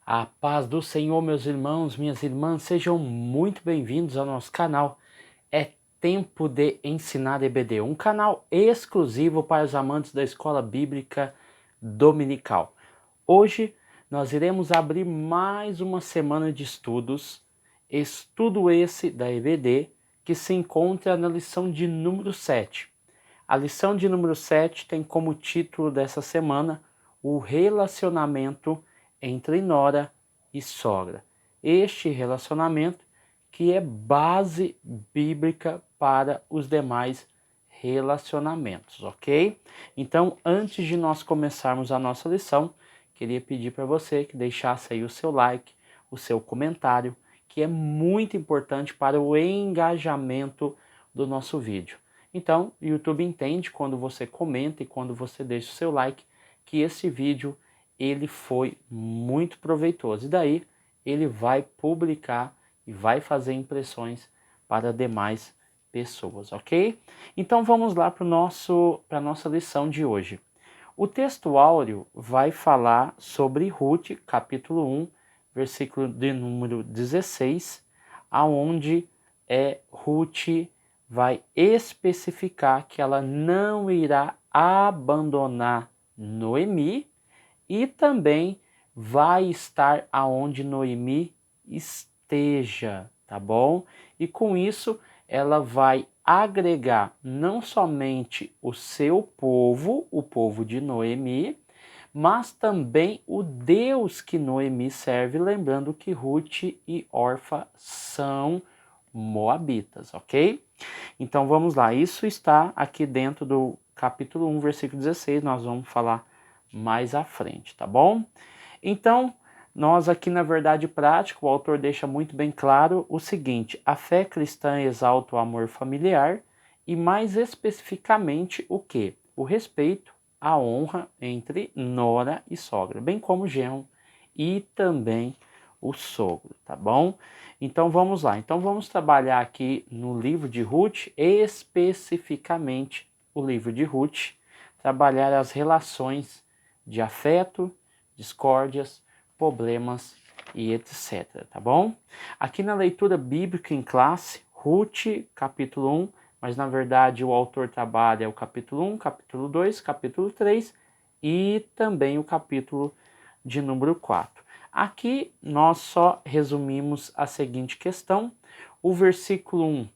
A paz do Senhor, meus irmãos, minhas irmãs, sejam muito bem-vindos ao nosso canal. É Tempo de Ensinar EBD, um canal exclusivo para os amantes da Escola Bíblica Dominical. Hoje nós iremos abrir mais uma semana de estudos, estudo esse da EBD, que se encontra na lição de número 7. A lição de número 7 tem como título dessa semana o relacionamento entre nora e sogra. Este relacionamento que é base bíblica para os demais relacionamentos, ok? Então, antes de nós começarmos a nossa lição, queria pedir para você que deixasse aí o seu like, o seu comentário, que é muito importante para o engajamento do nosso vídeo. Então, o YouTube entende quando você comenta e quando você deixa o seu like que esse vídeo ele foi muito proveitoso. E daí ele vai publicar e vai fazer impressões para demais pessoas, ok? Então vamos lá para a nossa lição de hoje. O texto áureo vai falar sobre Ruth, capítulo 1, versículo de número 16, aonde Ruth vai especificar que ela não irá abandonar Noemi e também vai estar aonde Noemi esteja, tá bom? E com isso ela vai agregar não somente o seu povo, o povo de Noemi, mas também o Deus que Noemi serve, lembrando que Ruth e Orfa são moabitas, ok? Então vamos lá, isso está aqui dentro do capítulo 1, versículo 16, nós vamos falar mais à frente, tá bom? Então, nós aqui na Verdade Prática, o autor deixa muito bem claro o seguinte: a fé cristã exalta o amor familiar e mais especificamente o quê? O respeito, a honra entre nora e sogra, bem como genro e também o sogro, tá bom? Então vamos lá. Então vamos trabalhar aqui no livro de Ruth, especificamente o livro de Ruth, trabalhar as relações de afeto, discórdias, problemas e etc, tá bom? Aqui na leitura bíblica em classe, Ruth, capítulo 1, mas na verdade o autor trabalha o capítulo 1, capítulo 2, capítulo 3 e também o capítulo de número 4. Aqui nós só resumimos a seguinte questão. O versículo 1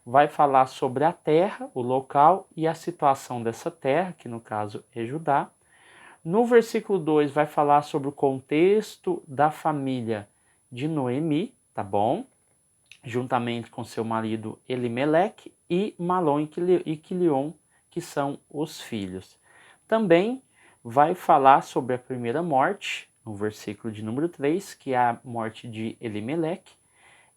vai falar sobre a terra, o local e a situação dessa terra, que no caso é Judá. No versículo 2 vai falar sobre o contexto da família de Noemi, tá bom? Juntamente com seu marido Elimeleque e Malom e Quilion, que são os filhos. Também vai falar sobre a primeira morte, no versículo de número 3, que é a morte de Elimeleque,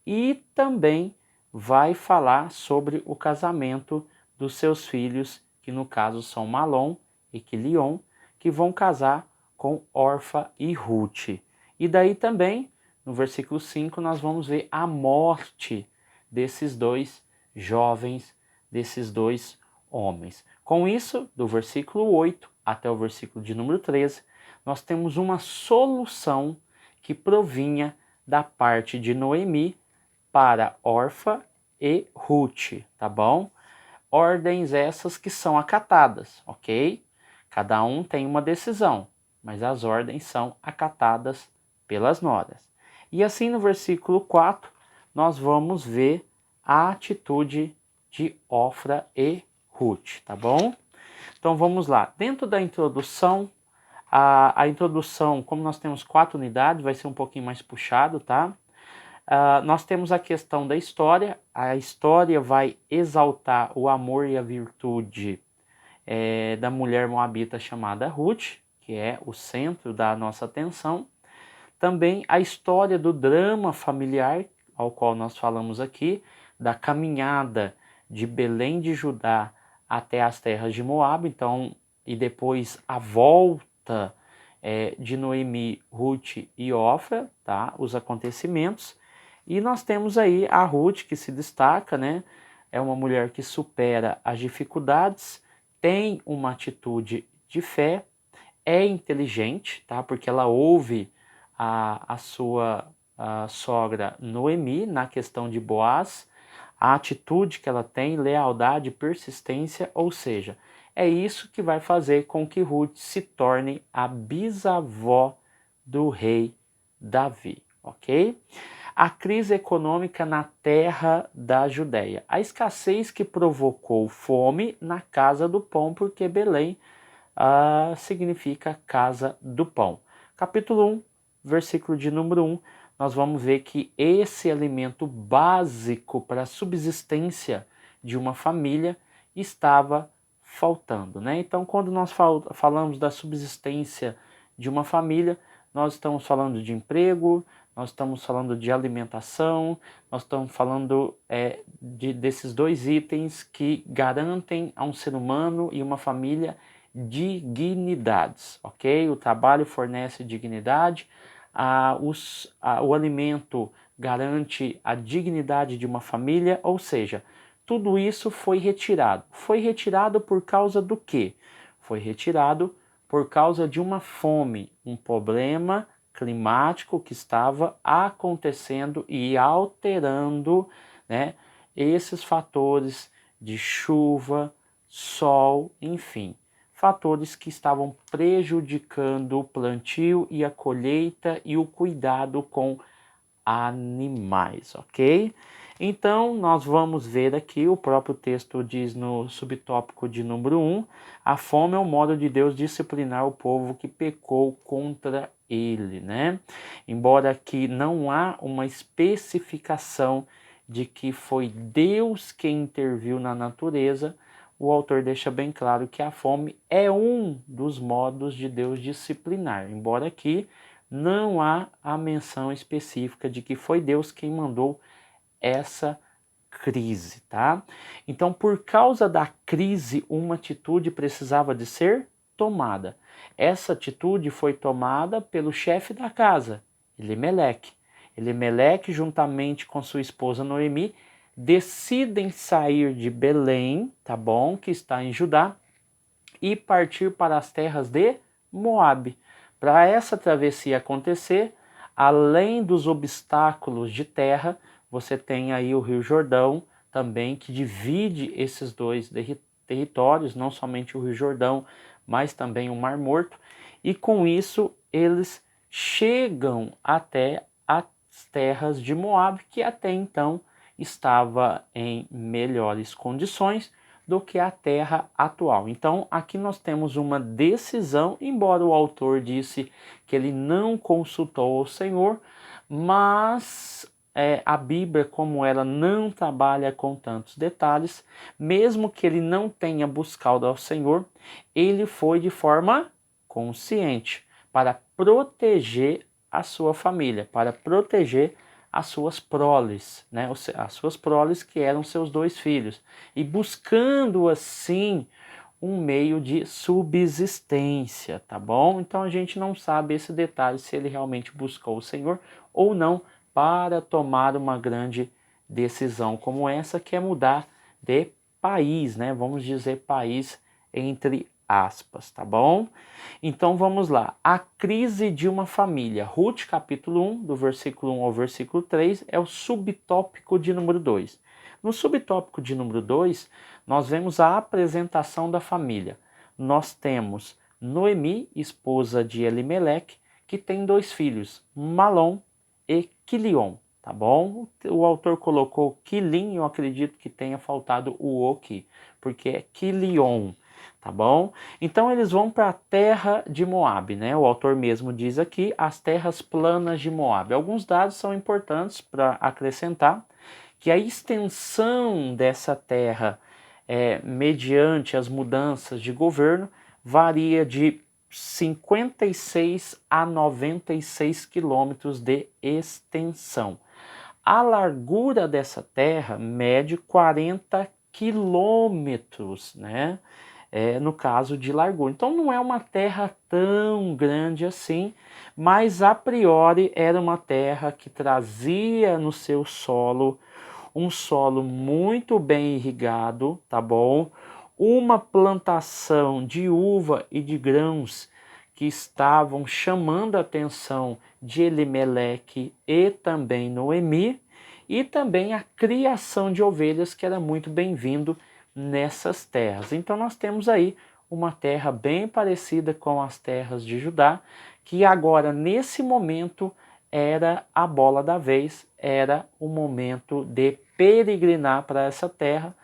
e também vai falar sobre o casamento dos seus filhos, que no caso são Malom e Quilion, que vão casar com Orfa e Ruth. E daí também, no versículo 5, nós vamos ver a morte desses dois jovens, desses dois homens. Com isso, do versículo 8 até o versículo de número 13, nós temos uma solução que provinha da parte de Noemi para Orfa e Ruth, tá bom? Ordens essas que são acatadas, ok? Cada um tem uma decisão, mas as ordens são acatadas pelas noras. E assim no versículo 4, nós vamos ver a atitude de Ofra e Ruth, tá bom? Então vamos lá. Dentro da introdução, a introdução, como nós temos 4 unidades, vai ser um pouquinho mais puxado, tá? Nós temos a questão da história. A história vai exaltar o amor e a virtude da mulher moabita chamada Ruth, que é o centro da nossa atenção. Também a história do drama familiar, ao qual nós falamos aqui, da caminhada de Belém de Judá até as terras de Moab, então, e depois a volta de Noemi, Ruth e Ofra, tá? Os acontecimentos. E nós temos aí a Ruth, que se destaca, né? É uma mulher que supera as dificuldades, tem uma atitude de fé, é inteligente, tá? Porque ela ouve a sua sogra Noemi na questão de Boaz, a atitude que ela tem, lealdade, persistência, ou seja, é isso que vai fazer com que Ruth se torne a bisavó do rei Davi, ok? A crise econômica na terra da Judéia. A escassez que provocou fome na casa do pão, porque Belém significa casa do pão. Capítulo 1, versículo de número 1, nós vamos ver que esse alimento básico para a subsistência de uma família estava faltando, né? Então, quando nós falamos da subsistência de uma família, nós estamos falando de emprego, nós estamos falando de alimentação, nós estamos falando desses dois itens que garantem a um ser humano e uma família dignidades, ok? O trabalho fornece dignidade, o alimento garante a dignidade de uma família, ou seja, tudo isso foi retirado. Foi retirado por causa do quê? Foi retirado por causa de uma fome, um problema climático que estava acontecendo e alterando, né, esses fatores de chuva, sol, enfim, fatores que estavam prejudicando o plantio e a colheita e o cuidado com animais, ok? Então, nós vamos ver aqui, o próprio texto diz no subtópico de número 1, a fome é o modo de Deus disciplinar o povo que pecou contra ele, né? Embora aqui não há uma especificação de que foi Deus quem interviu na natureza, o autor deixa bem claro que a fome é um dos modos de Deus disciplinar, embora aqui não há a menção específica de que foi Deus quem mandou essa crise, tá? Então, por causa da crise, uma atitude precisava de ser tomada. Essa atitude foi tomada pelo chefe da casa, Elimeleque. Elimeleque, juntamente com sua esposa Noemi, decidem sair de Belém, tá bom, que está em Judá, e partir para as terras de Moabe. Para essa travessia acontecer, além dos obstáculos de terra, você tem aí o Rio Jordão também, que divide esses dois territórios, não somente o Rio Jordão, mas também o Mar Morto, e com isso eles chegam até as terras de Moabe, que até então estava em melhores condições do que a terra atual. Então, aqui nós temos uma decisão, embora o autor disse que ele não consultou o Senhor, mas a Bíblia, como ela não trabalha com tantos detalhes, mesmo que ele não tenha buscado ao Senhor, ele foi de forma consciente para proteger a sua família, para proteger as suas proles, né? As suas proles que eram seus dois filhos, e buscando assim um meio de subsistência, tá bom? Então a gente não sabe esse detalhe se ele realmente buscou o Senhor ou não para tomar uma grande decisão como essa, que é mudar de país, né? Vamos dizer país entre aspas, tá bom? Então vamos lá. A crise de uma família. Ruth, capítulo 1, do versículo 1 ao versículo 3, é o subtópico de número 2. No subtópico de número 2, nós vemos a apresentação da família. Nós temos Noemi, esposa de Elimeleque, que tem dois filhos, Malom e Quilion, tá bom? O autor colocou Quilim, eu acredito que tenha faltado o O aqui, porque é Quilion, tá bom? Então eles vão para a terra de Moabe, né? O autor mesmo diz aqui, as terras planas de Moabe. Alguns dados são importantes para acrescentar, que a extensão dessa terra, mediante as mudanças de governo, varia de 56 a 96 quilômetros de extensão. A largura dessa terra mede 40 quilômetros, né? No caso de largura. Então não é uma terra tão grande assim, mas a priori era uma terra que trazia no seu solo um solo muito bem irrigado, tá bom? Uma plantação de uva e de grãos que estavam chamando a atenção de Elimeleque e também Noemi, e também a criação de ovelhas, que era muito bem-vindo nessas terras. Então nós temos aí uma terra bem parecida com as terras de Judá, que agora nesse momento era a bola da vez, era o momento de peregrinar para essa terra,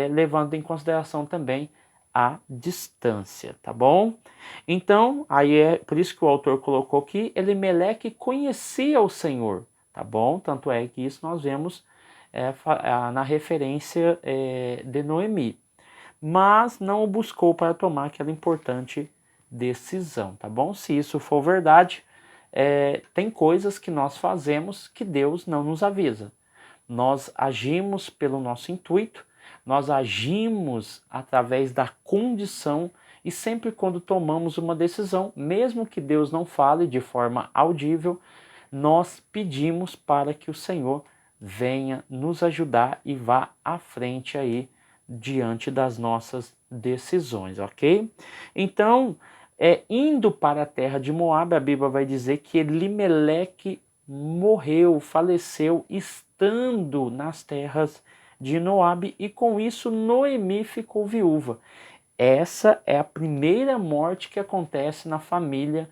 levando em consideração também a distância, tá bom? Então, aí é por isso que o autor colocou que Elimeleque conhecia o Senhor, tá bom? Tanto é que isso nós vemos na referência de Noemi. Mas não o buscou para tomar aquela importante decisão, tá bom? Se isso for verdade, tem coisas que nós fazemos que Deus não nos avisa. Nós agimos pelo nosso intuito, nós agimos através da condição, e sempre quando tomamos uma decisão, mesmo que Deus não fale de forma audível, nós pedimos para que o Senhor venha nos ajudar e vá à frente aí diante das nossas decisões, ok? Então, indo para a terra de Moabe, a Bíblia vai dizer que Elimeleque morreu, faleceu, estando nas terras de Moabe, e com isso Noemi ficou viúva. Essa é a primeira morte que acontece na família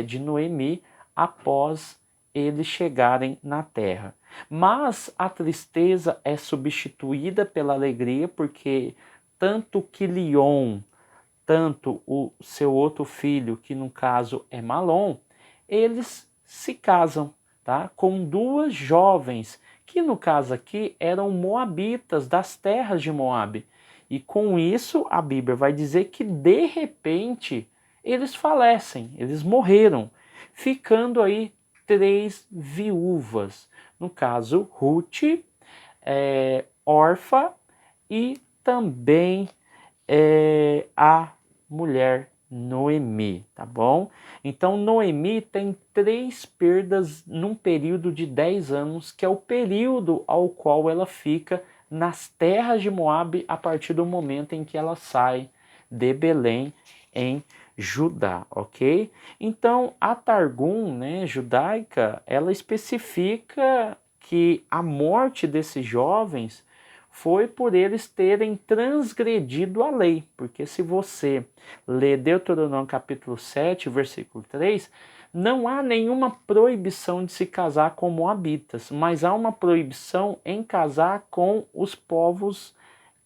de Noemi após eles chegarem na terra. Mas a tristeza é substituída pela alegria, porque tanto Quilion, tanto o seu outro filho, que no caso é Malom, eles se casam, tá? Com duas jovens, que no caso aqui eram moabitas, das terras de Moabe. E com isso a Bíblia vai dizer que de repente eles falecem, eles morreram, ficando aí 3 viúvas. No caso, Ruth, Orfa e também a mulher Noemi, tá bom? Então Noemi tem 3 perdas num período de 10 anos, que é o período ao qual ela fica nas terras de Moabe a partir do momento em que ela sai de Belém em Judá, ok? Então a Targum, né, judaica, ela especifica que a morte desses jovens foi por eles terem transgredido a lei, porque se você ler Deuteronômio capítulo 7, versículo 3, não há nenhuma proibição de se casar com moabitas, mas há uma proibição em casar com os povos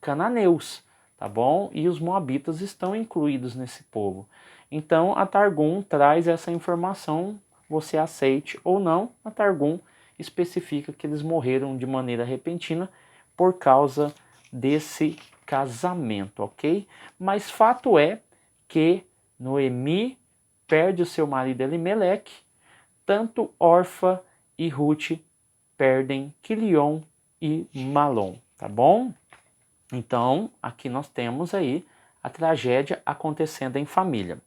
cananeus, tá bom? E os moabitas estão incluídos nesse povo. Então a Targum traz essa informação, você aceite ou não, a Targum especifica que eles morreram de maneira repentina por causa desse casamento, ok? Mas fato é que Noemi perde o seu marido Elimeleque, tanto Orfa e Ruth perdem Quilion e Malom, tá bom? Então, aqui nós temos aí a tragédia acontecendo em família.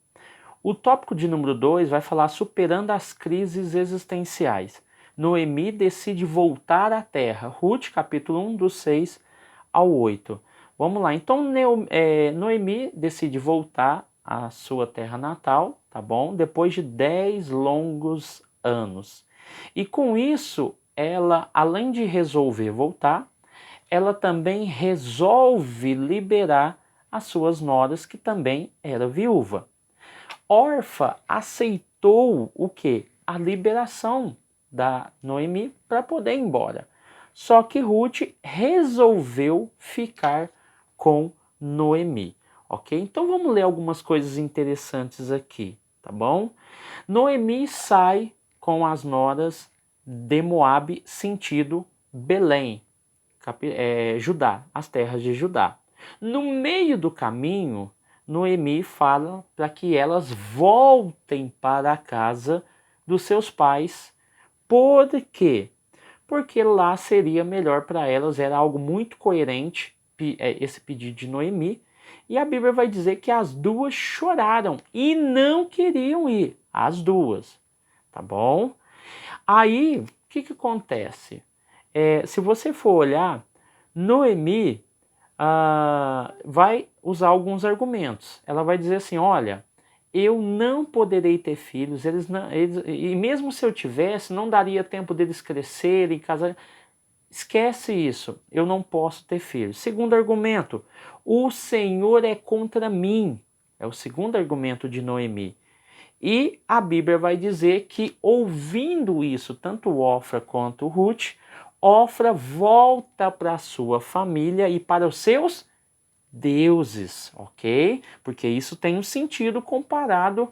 O tópico de número 2 vai falar superando as crises existenciais. Noemi decide voltar à terra. Ruth, capítulo 1, do 6 ao 8. Vamos lá. Então, Noemi decide voltar à sua terra natal, tá bom? Depois de 10 longos anos. E com isso, ela, além de resolver voltar, ela também resolve liberar as suas noras, que também era viúva. Orfa aceitou o quê? A liberação da Noemi para poder ir embora. Só que Ruth resolveu ficar com Noemi, ok? Então vamos ler algumas coisas interessantes aqui, tá bom? Noemi sai com as noras de Moabe sentido Belém, Judá, as terras de Judá. No meio do caminho, Noemi fala para que elas voltem para a casa dos seus pais. Por quê? Porque lá seria melhor para elas, era algo muito coerente esse pedido de Noemi. E a Bíblia vai dizer que as duas choraram e não queriam ir, as duas, tá bom? Aí, o que acontece? Se você for olhar, Noemi vai usar alguns argumentos. Ela vai dizer assim, olha, eu não poderei ter filhos, e mesmo se eu tivesse, não daria tempo deles crescerem, casarem. Esquece isso, eu não posso ter filhos. Segundo argumento, o Senhor é contra mim. É o segundo argumento de Noemi. E a Bíblia vai dizer que, ouvindo isso, tanto Ofra quanto Ruth, Ofra volta para a sua família e para os seus deuses, ok? Porque isso tem um sentido comparado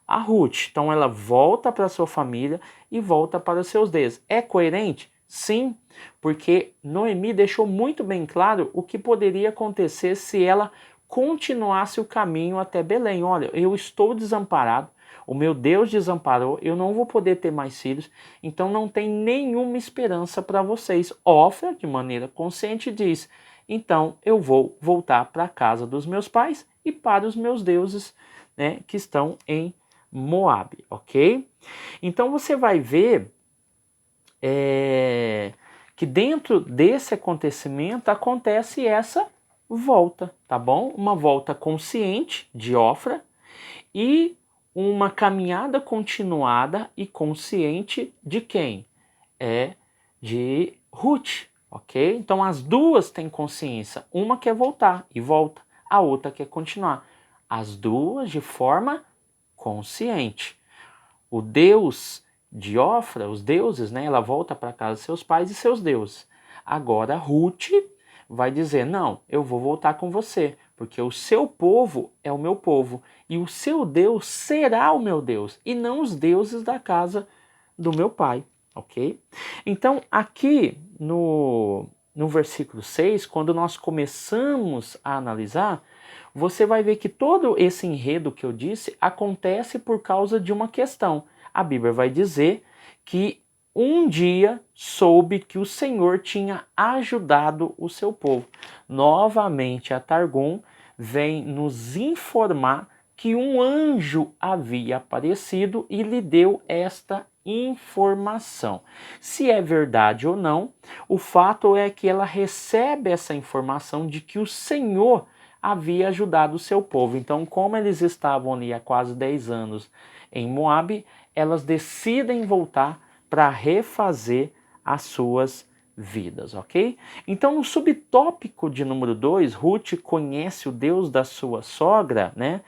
a Ruth. Então ela volta para a sua família e volta para os seus deuses. É coerente? Sim, porque Noemi deixou muito bem claro o que poderia acontecer se ela continuasse o caminho até Belém. Olha, eu estou desamparado, o meu Deus desamparou, eu não vou poder ter mais filhos, então não tem nenhuma esperança para vocês. Ofra, de maneira consciente, diz: então eu vou voltar para a casa dos meus pais e para os meus deuses, né, que estão em Moabe, ok? Então você vai ver que dentro desse acontecimento acontece essa volta, tá bom? Uma volta consciente de Ofra e uma caminhada continuada e consciente de quem? De Ruth, ok? Então as duas têm consciência, uma quer voltar e volta, a outra quer continuar. As duas de forma consciente. O Deus de Ofra, os deuses, né? Ela volta para casa de seus pais e seus deuses. Agora Ruth vai dizer: não, eu vou voltar com você, porque o seu povo é o meu povo e o seu Deus será o meu Deus e não os deuses da casa do meu pai, ok? Então aqui no versículo 6, quando nós começamos a analisar, você vai ver que todo esse enredo que eu disse acontece por causa de uma questão. A Bíblia vai dizer que um dia soube que o Senhor tinha ajudado o seu povo. Novamente, a Targum vem nos informar que um anjo havia aparecido e lhe deu esta informação. Se é verdade ou não, o fato é que ela recebe essa informação de que o Senhor havia ajudado o seu povo. Então, como eles estavam ali há quase 10 anos em Moabe, elas decidem voltar para refazer as suas vidas, ok? Então, no subtópico de número 2, Ruth conhece o Deus da sua sogra, né?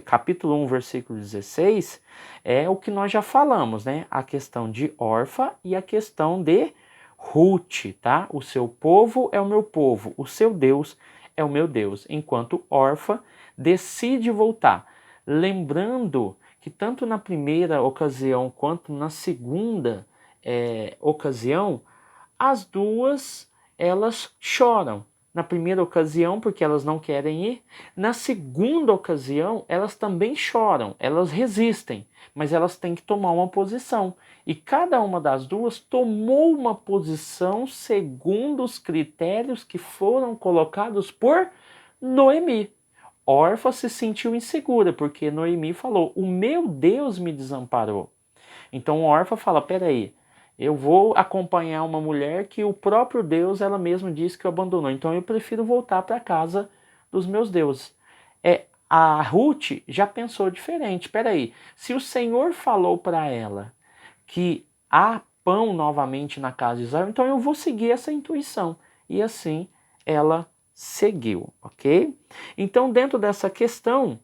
Capítulo 1, versículo 16, é o que nós já falamos, né? A questão de Orfa e a questão de Ruth, tá? O seu povo é o meu povo, o seu Deus é o meu Deus, enquanto Orfa decide voltar. Lembrando que tanto na primeira ocasião quanto na segunda ocasião, as duas elas choram. Na primeira ocasião, porque elas não querem ir. Na segunda ocasião, elas também choram, elas resistem, mas elas têm que tomar uma posição. E cada uma das duas tomou uma posição segundo os critérios que foram colocados por Noemi. Orfa se sentiu insegura, porque Noemi falou: o meu Deus me desamparou. Então Orfa fala: peraí, eu vou acompanhar uma mulher que o próprio Deus, ela mesma disse que o abandonou. Então eu prefiro voltar para a casa dos meus deuses. A Ruth já pensou diferente. Peraí, se o Senhor falou para ela que há pão novamente na casa de Israel, então eu vou seguir essa intuição. E assim ela seguiu, ok? Então dentro dessa questão,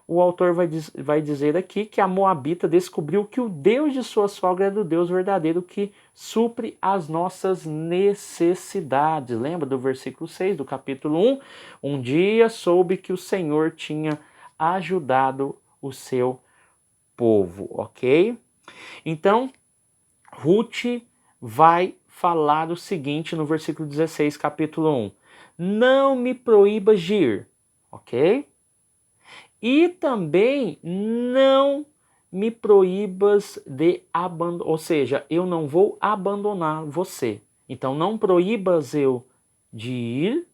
o autor vai dizer aqui que a Moabita descobriu que o Deus de sua sogra é o Deus verdadeiro que supre as nossas necessidades. Lembra do versículo 6 do capítulo 1? Um dia soube que o Senhor tinha ajudado o seu povo, ok? Então, Ruth vai falar o seguinte no versículo 16, capítulo 1. Não me proíbas de ir, ok? E também não me proíbas de abandonar, ou seja, eu não vou abandonar você. Então não proíbas eu de ir,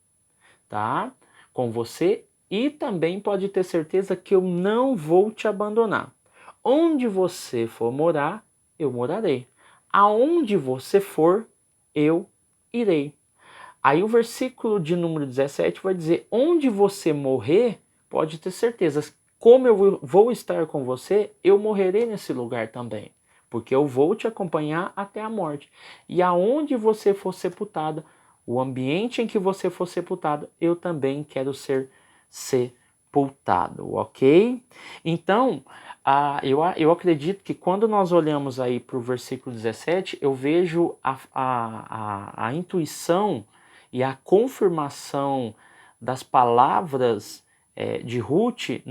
tá? Com você, e também pode ter certeza que eu não vou te abandonar. Onde você for morar, eu morarei. Aonde você for, eu irei. Aí o versículo de número 17 vai dizer: onde você morrer, pode ter certeza como eu vou estar com você, eu morrerei nesse lugar também, porque eu vou te acompanhar até a morte. E aonde você for sepultada, o ambiente em que você for sepultado, eu também quero ser sepultado, ok? Então, eu acredito que quando nós olhamos aí para o versículo 17, eu vejo a intuição e a confirmação das palavras de Ruth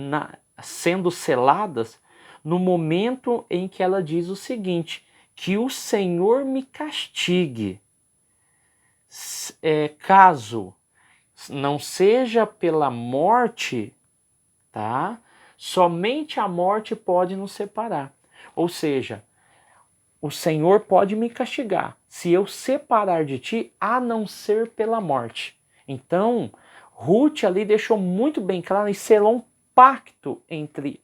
sendo seladas no momento em que ela diz o seguinte: que o Senhor me castigue, caso não seja pela morte, tá? Somente a morte pode nos separar. Ou seja, o Senhor pode me castigar se eu separar de ti, a não ser pela morte. Então, Ruth ali deixou muito bem claro e selou um pacto entre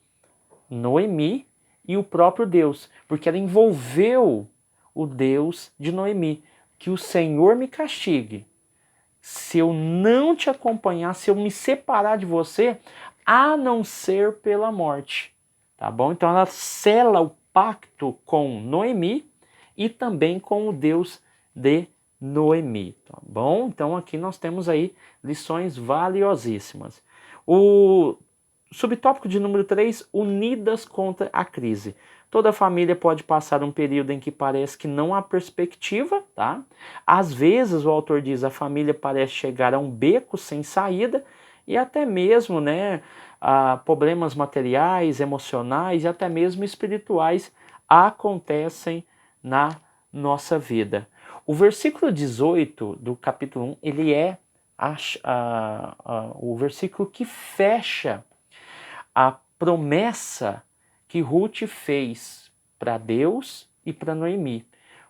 Noemi e o próprio Deus, porque ela envolveu o Deus de Noemi, que o Senhor me castigue se eu não te acompanhar, se eu me separar de você, a não ser pela morte, tá bom? Então ela sela o pacto com Noemi e também com o Deus de Noemi, tá bom? Então aqui nós temos aí lições valiosíssimas. O subtópico de número 3, unidas contra a crise. Toda família pode passar um período em que parece que não há perspectiva, tá? Às vezes, o autor diz, a família parece chegar a um beco sem saída e até mesmo, né, problemas materiais, emocionais e até mesmo espirituais acontecem na nossa vida. O versículo 18 do capítulo 1, ele é o versículo que fecha a promessa que Ruth fez para Deus e para Noemi.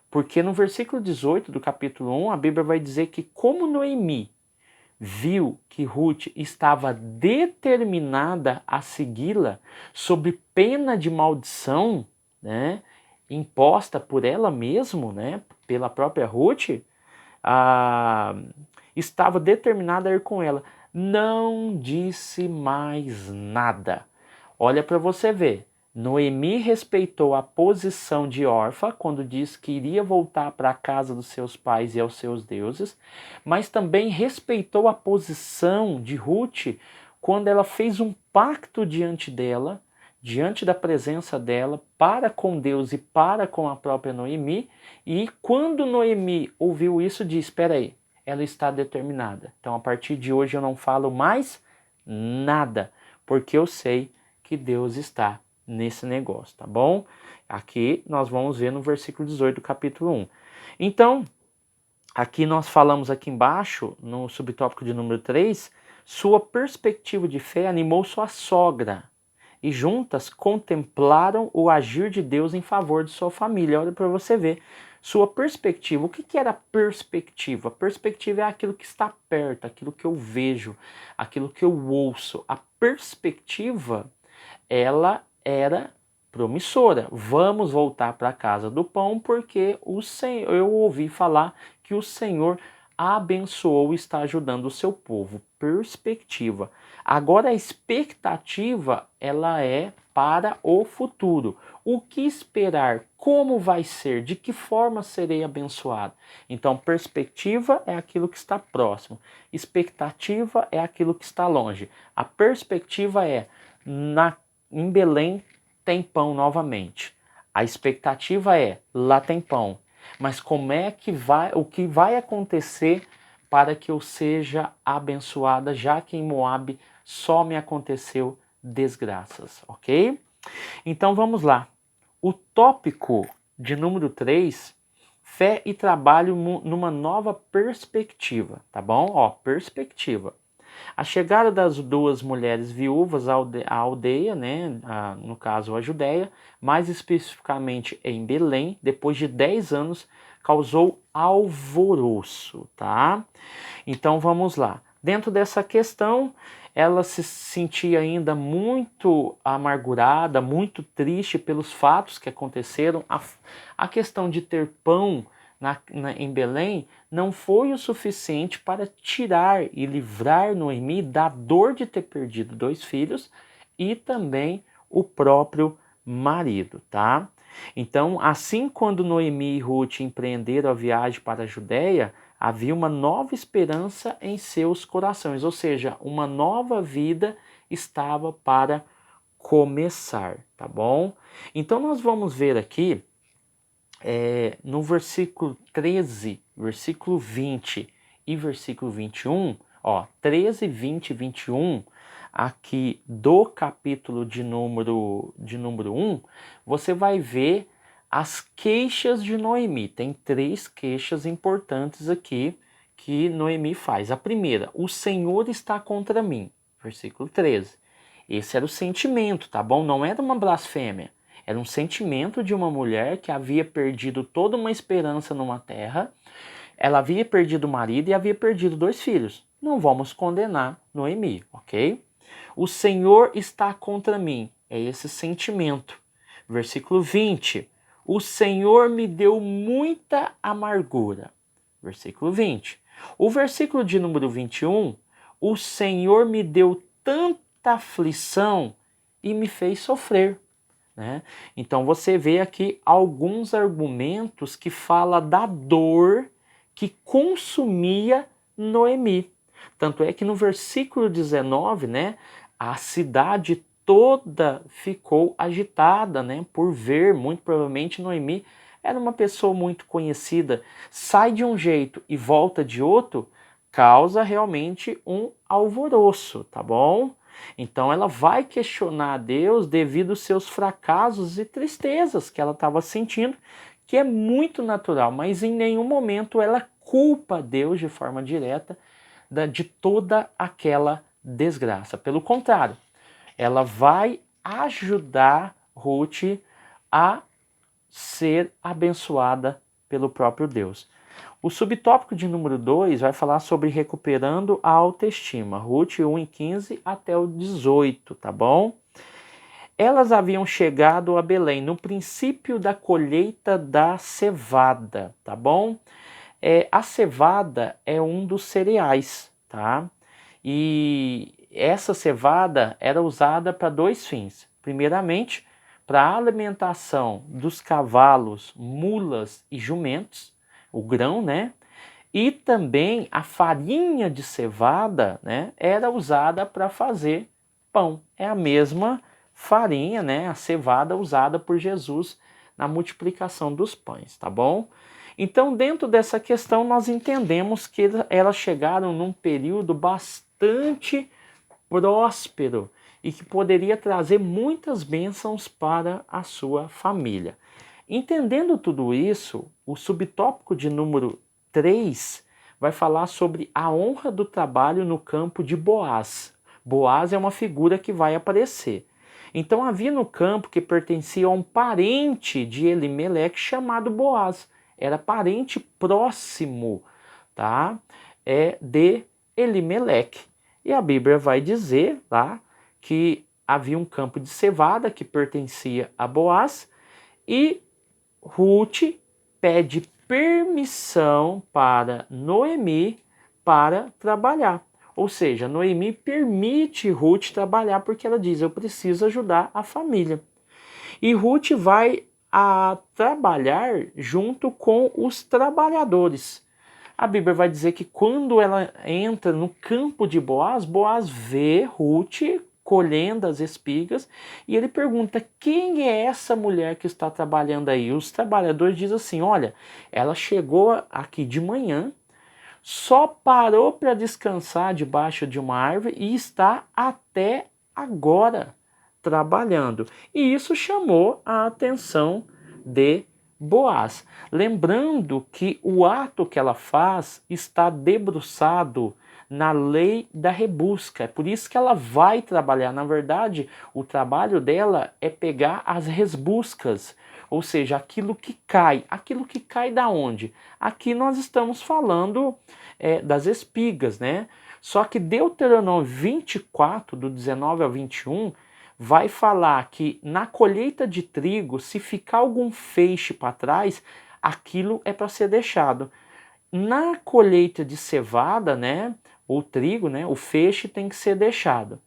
Porque no versículo 18 do capítulo 1, a Bíblia vai dizer que como Noemi viu que Ruth estava determinada a segui-la sob pena de maldição, né, imposta por ela mesma, né, pela própria Ruth, estava determinada a ir com ela. Não disse mais nada. Olha para você ver. Noemi respeitou a posição de órfã quando diz que iria voltar para a casa dos seus pais e aos seus deuses, mas também respeitou a posição de Ruth quando ela fez um pacto diante dela, diante da presença dela, para com Deus e para com a própria Noemi, e quando Noemi ouviu isso, disse: espera aí, ela está determinada. Então, a partir de hoje eu não falo mais nada, porque eu sei que Deus está nesse negócio, tá bom? Aqui nós vamos ver no versículo 18 do capítulo 1. Então, aqui nós falamos aqui embaixo, no subtópico de número 3, sua perspectiva de fé animou sua sogra, e juntas contemplaram o agir de Deus em favor de sua família. Olha para você ver. Sua perspectiva. O que era perspectiva? Perspectiva é aquilo que está perto, aquilo que eu vejo, aquilo que eu ouço. A perspectiva, ela era promissora. Vamos voltar para a casa do pão, porque o Senhor, eu ouvi falar que o Senhor abençoou e está ajudando o seu povo. Perspectiva. Agora a expectativa, ela é para o futuro. O que esperar? Como vai ser? De que forma serei abençoado? Então, perspectiva é aquilo que está próximo. Expectativa é aquilo que está longe. A perspectiva é em Belém tem pão novamente. A expectativa é lá tem pão. Mas como é que o que vai acontecer para que eu seja abençoada, já que em Moabe só me aconteceu desgraças, ok? Então vamos lá. O tópico de número 3, fé e trabalho numa nova perspectiva, tá bom? Ó, perspectiva. A chegada das duas mulheres viúvas à aldeia, né, no caso a Judéia, mais especificamente em Belém, depois de 10 anos, causou alvoroço, tá? Então vamos lá. Dentro dessa questão, ela se sentia ainda muito amargurada, muito triste pelos fatos que aconteceram. A questão de ter pão em Belém não foi o suficiente para tirar e livrar Noemi da dor de ter perdido 2 filhos e também o próprio marido, tá? Então, assim quando Noemi e Ruth empreenderam a viagem para a Judéia, havia uma nova esperança em seus corações, ou seja, uma nova vida estava para começar, tá bom? Então nós vamos ver aqui no versículo 13, versículo 20 e versículo 21, ó, 13, 20 e 21, aqui do capítulo de número 1, você vai ver as queixas de Noemi. Tem 3 queixas importantes aqui que Noemi faz. A primeira, o Senhor está contra mim, versículo 13. Esse era o sentimento, tá bom? Não era uma blasfêmia. Era um sentimento de uma mulher que havia perdido toda uma esperança numa terra. Ela havia perdido o marido e havia perdido 2 filhos. Não vamos condenar Noemi, ok? O Senhor está contra mim. É esse sentimento. Versículo 20. O Senhor me deu muita amargura. Versículo 20. O versículo de número 21. O Senhor me deu tanta aflição e me fez sofrer. Né? Então você vê aqui alguns argumentos que fala da dor que consumia Noemi. Tanto é que no versículo 19, né, a cidade toda ficou agitada, né, por ver, muito provavelmente Noemi era uma pessoa muito conhecida, sai de um jeito e volta de outro, causa realmente um alvoroço, tá bom? Então ela vai questionar a Deus devido aos seus fracassos e tristezas que ela estava sentindo, que é muito natural, mas em nenhum momento ela culpa Deus de forma direta de toda aquela desgraça. Pelo contrário, ela vai ajudar Ruth a ser abençoada pelo próprio Deus. O subtópico de número 2 vai falar sobre recuperando a autoestima. Ruth 1 e 15 até o 18, tá bom? Elas haviam chegado a Belém no princípio da colheita da cevada, tá bom? A cevada é um dos cereais, tá? E essa cevada era usada para 2 fins. Primeiramente, para a alimentação dos cavalos, mulas e jumentos, o grão, né? E também a farinha de cevada, né, era usada para fazer pão. É a mesma farinha, né, a cevada usada por Jesus na multiplicação dos pães, tá bom? Então, dentro dessa questão, nós entendemos que elas chegaram num período bastante próspero e que poderia trazer muitas bênçãos para a sua família. Entendendo tudo isso, o subtópico de número 3 vai falar sobre a honra do trabalho no campo de Boaz. Boaz é uma figura que vai aparecer. Então havia no campo que pertencia a um parente de Elimeleque chamado Boaz. Era parente próximo, tá? De Elimeleque. E a Bíblia vai dizer lá que havia um campo de cevada que pertencia a Boaz e Ruth pede permissão para Noemi para trabalhar. Ou seja, Noemi permite Ruth trabalhar porque ela diz, eu preciso ajudar a família. E Ruth vai trabalhar junto com os trabalhadores. A Bíblia vai dizer que quando ela entra no campo de Boaz, Boaz vê Ruth colhendo as espigas e ele pergunta, quem é essa mulher que está trabalhando aí? Os trabalhadores dizem assim, olha, ela chegou aqui de manhã, só parou para descansar debaixo de uma árvore e está até agora trabalhando. E isso chamou a atenção de Boaz. Lembrando que o ato que ela faz está debruçado na lei da rebusca. É por isso que ela vai trabalhar. Na verdade, o trabalho dela é pegar as resbuscas, ou seja, aquilo que cai. Aquilo que cai da onde? Aqui nós estamos falando das espigas, né? Só que Deuteronômio 24, do 19 ao 21, vai falar que na colheita de trigo, se ficar algum feixe para trás, aquilo é para ser deixado. Na colheita de cevada, né, ou trigo, né, o feixe tem que ser deixado.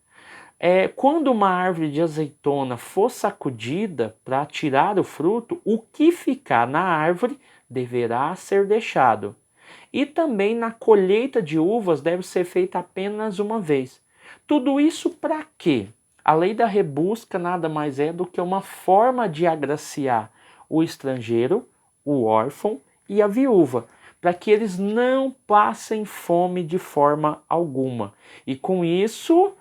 Quando uma árvore de azeitona for sacudida para tirar o fruto, o que ficar na árvore deverá ser deixado. E também na colheita de uvas deve ser feita apenas uma vez. Tudo isso para quê? A lei da rebusca nada mais é do que uma forma de agraciar o estrangeiro, o órfão e a viúva, para que eles não passem fome de forma alguma. E com isso,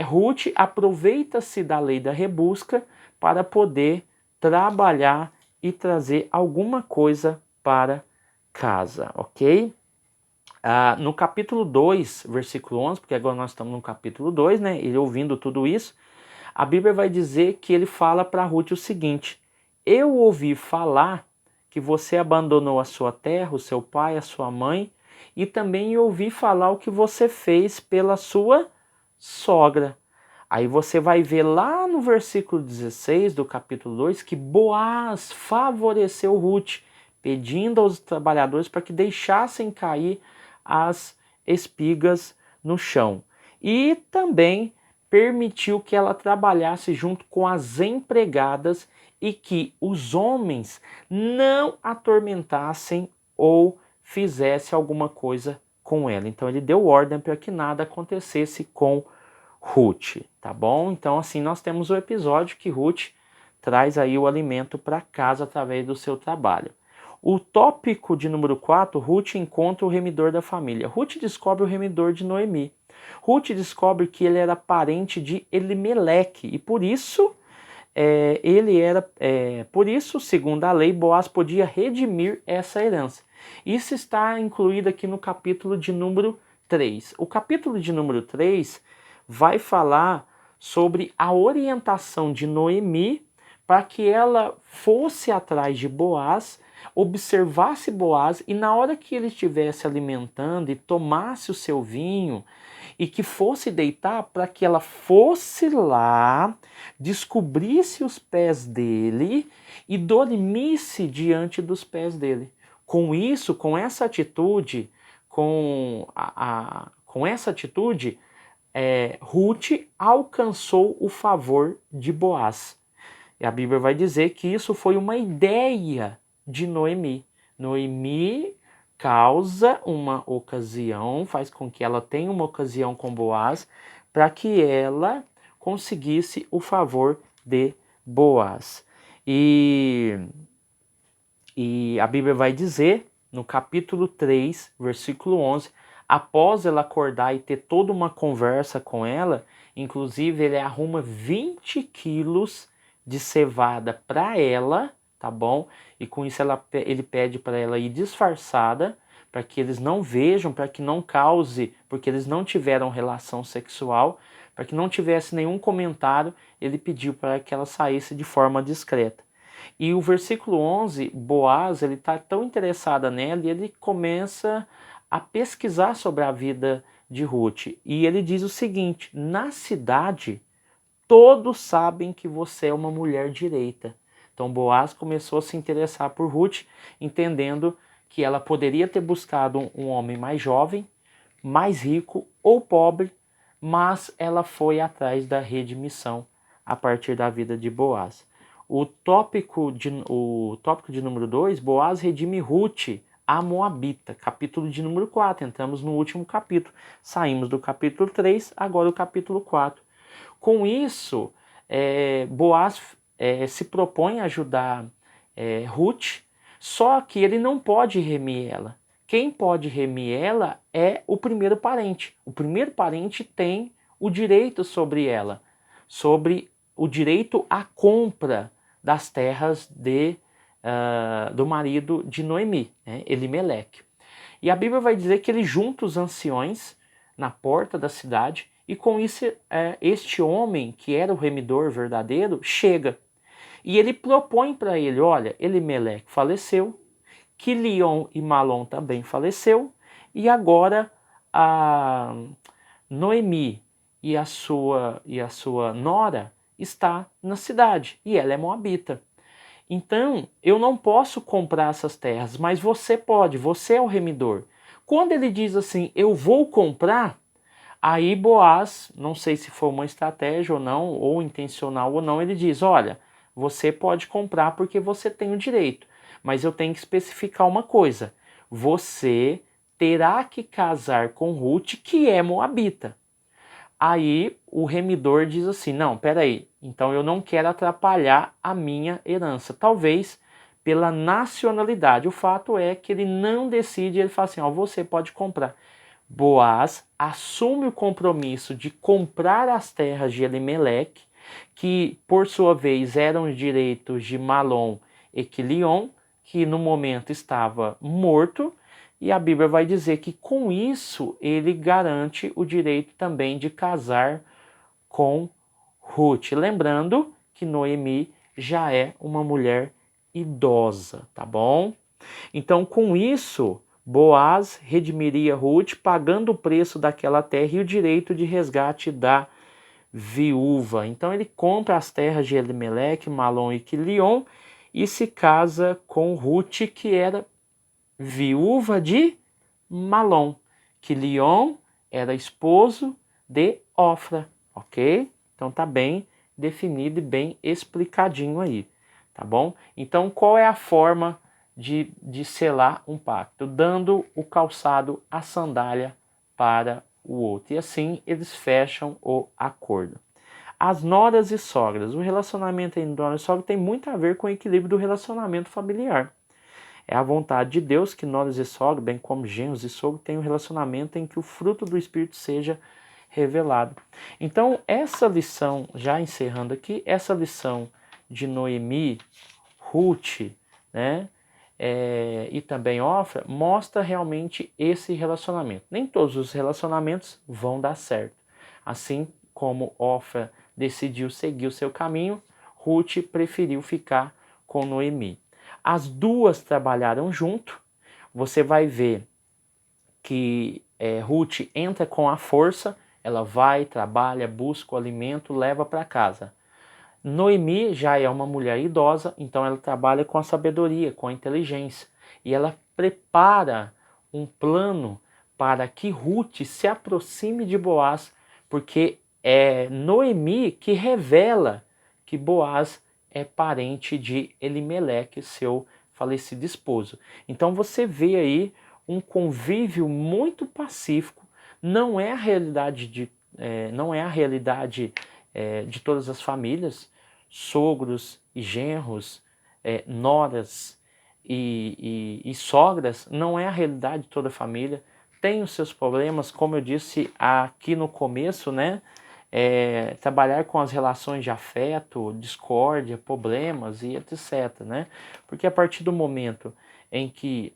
Ruth aproveita-se da lei da rebusca para poder trabalhar e trazer alguma coisa para casa, ok? No capítulo 2, versículo 11, porque agora nós estamos no capítulo 2, né? Ele ouvindo tudo isso, a Bíblia vai dizer que ele fala para Ruth o seguinte: eu ouvi falar que você abandonou a sua terra, o seu pai, a sua mãe, e também ouvi falar o que você fez pela sua sogra. Aí você vai ver lá no versículo 16 do capítulo 2 que Boaz favoreceu Ruth, pedindo aos trabalhadores para que deixassem cair as espigas no chão. E também permitiu que ela trabalhasse junto com as empregadas e que os homens não atormentassem ou fizessem alguma coisa com ela. Então ele deu ordem para que nada acontecesse com Ruth, tá bom? Então assim nós temos o episódio que Ruth traz aí o alimento para casa através do seu trabalho. O tópico de número 4, Ruth encontra o remidor da família. Ruth descobre o remidor de Noemi. Ruth descobre que ele era parente de Elimeleque e por isso segundo a lei, Boaz podia redimir essa herança. Isso está incluído aqui no capítulo de número 3. O capítulo de número 3 vai falar sobre a orientação de Noemi para que ela fosse atrás de Boaz, observasse Boaz e na hora que ele estivesse alimentando e tomasse o seu vinho e que fosse deitar, para que ela fosse lá, descobrisse os pés dele e dormisse diante dos pés dele. Com isso, com essa atitude, Ruth alcançou o favor de Boaz. E a Bíblia vai dizer que isso foi uma ideia de Noemi. Noemi causa uma ocasião, faz com que ela tenha uma ocasião com Boaz, para que ela conseguisse o favor de Boaz. E a Bíblia vai dizer, no capítulo 3, versículo 11, após ela acordar e ter toda uma conversa com ela, inclusive ele arruma 20 quilos de cevada para ela, tá bom? E com isso ele pede para ela ir disfarçada, para que eles não vejam, para que não cause, porque eles não tiveram relação sexual, para que não tivesse nenhum comentário, ele pediu para que ela saísse de forma discreta. E o versículo 11, Boaz, ele está tão interessado nela e ele começa a pesquisar sobre a vida de Ruth. E ele diz o seguinte: na cidade, todos sabem que você é uma mulher direita. Então Boaz começou a se interessar por Ruth, entendendo que ela poderia ter buscado um homem mais jovem, mais rico ou pobre, mas ela foi atrás da redimissão a partir da vida de Boaz. O tópico de número 2, Boaz redime Ruth, a Moabita, capítulo de número 4. Entramos no último capítulo. Saímos do capítulo 3, agora o capítulo 4. Com isso, Boaz se propõe a ajudar Ruth, só que ele não pode remir ela. Quem pode remir ela é o primeiro parente. O primeiro parente tem o direito sobre ela, sobre o direito à compra das terras do marido de Noemi, Elimeleque. E a Bíblia vai dizer que ele junta os anciões na porta da cidade e com isso este homem, que era o remidor verdadeiro, chega. E ele propõe para ele, olha, Elimeleque faleceu, Quilion e Malom também faleceu, e agora a Noemi e a sua nora está na cidade, e ela é moabita. Então, eu não posso comprar essas terras, mas você pode, você é o remidor. Quando ele diz assim, eu vou comprar, Aí Boaz, não sei se foi uma estratégia ou não, ou intencional ou não, ele diz, olha, você pode comprar porque você tem o direito, mas eu tenho que especificar uma coisa, você terá que casar com Ruth, que é moabita. Aí o remidor diz assim, não, peraí, então eu não quero atrapalhar a minha herança, talvez pela nacionalidade. O fato é que ele não decide, ele fala assim, ó, você pode comprar. Boaz assume o compromisso de comprar as terras de Elimeleque, que por sua vez eram os direitos de Malom e Quilion, que no momento estava morto, e a Bíblia vai dizer que com isso ele garante o direito também de casar com Ruth. Lembrando que Noemi já é uma mulher idosa, tá bom? Então, com isso, Boaz redimiria Ruth, pagando o preço daquela terra e o direito de resgate da viúva. Então, ele compra as terras de Elimeleque, Malom e Quilion e se casa com Ruth, que era viúva de Malom. Quilion era esposo de Ofra, ok? Então, tá bem definido e bem explicadinho aí, tá bom? Então, qual é a forma de selar um pacto? Dando o calçado, a sandália para o outro. E assim eles fecham o acordo. As noras e sogras. O relacionamento entre nora e sogra tem muito a ver com o equilíbrio do relacionamento familiar. É a vontade de Deus que noras e sogra, bem como genros e sogro, tenham um relacionamento em que o fruto do Espírito seja revelado. Então, essa lição, já encerrando aqui, essa lição de Noemi, Ruth, né, e também Ofra, mostra realmente esse relacionamento. Nem todos os relacionamentos vão dar certo. Assim como Ofra decidiu seguir o seu caminho, Ruth preferiu ficar com Noemi. As duas trabalharam junto. Você vai ver que Ruth entra com a força, ela vai, trabalha, busca o alimento, leva para casa. Noemi já é uma mulher idosa, então ela trabalha com a sabedoria, com a inteligência. E ela prepara um plano para que Ruth se aproxime de Boaz, porque é Noemi que revela que Boaz é parente de Elimeleque, seu falecido esposo. Então você vê aí um convívio muito pacífico. Não é a realidade de todas as famílias, sogros e genros, noras e sogras, não é a realidade de toda a família. Tem os seus problemas, como eu disse aqui no começo, né? Trabalhar com as relações de afeto, discórdia, problemas e etc, né? Porque a partir do momento em que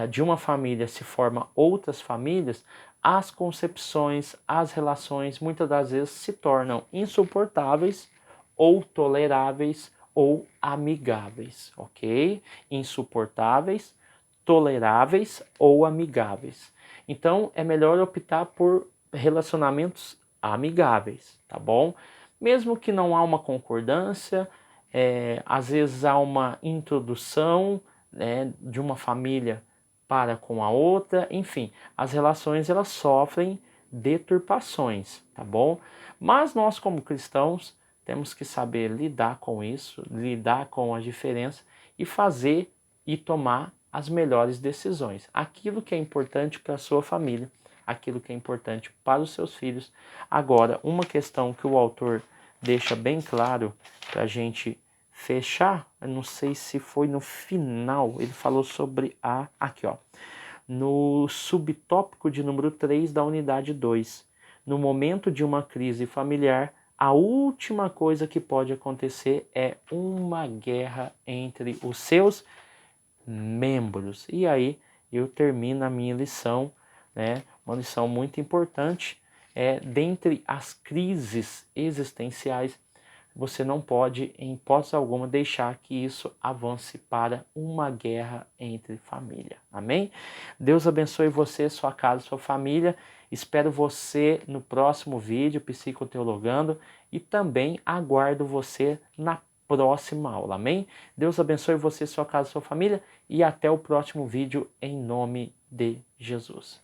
de uma família se forma outras famílias, as concepções, as relações muitas das vezes se tornam insuportáveis ou toleráveis ou amigáveis, ok? Insuportáveis, toleráveis ou amigáveis. Então é melhor optar por relacionamentos amigáveis, tá bom? Mesmo que não há uma concordância, às vezes há uma introdução, né, de uma família para com a outra, enfim, as relações elas sofrem deturpações, tá bom? Mas nós como cristãos temos que saber lidar com isso, lidar com a diferença e fazer e tomar as melhores decisões. Aquilo que é importante para a sua família, aquilo que é importante para os seus filhos. Agora, uma questão que o autor deixa bem claro para a gente fechar, eu não sei se foi no final, ele falou sobre aqui ó, no subtópico de número 3 da unidade 2. No momento de uma crise familiar, a última coisa que pode acontecer é uma guerra entre os seus membros. E aí eu termino a minha lição, né? Uma lição muito importante. Dentre as crises existenciais, você não pode, em hipótese alguma, deixar que isso avance para uma guerra entre família. Amém? Deus abençoe você, sua casa, sua família. Espero você no próximo vídeo, Psicoteologando, e também aguardo você na próxima aula. Amém? Deus abençoe você, sua casa, sua família, e até o próximo vídeo, em nome de Jesus.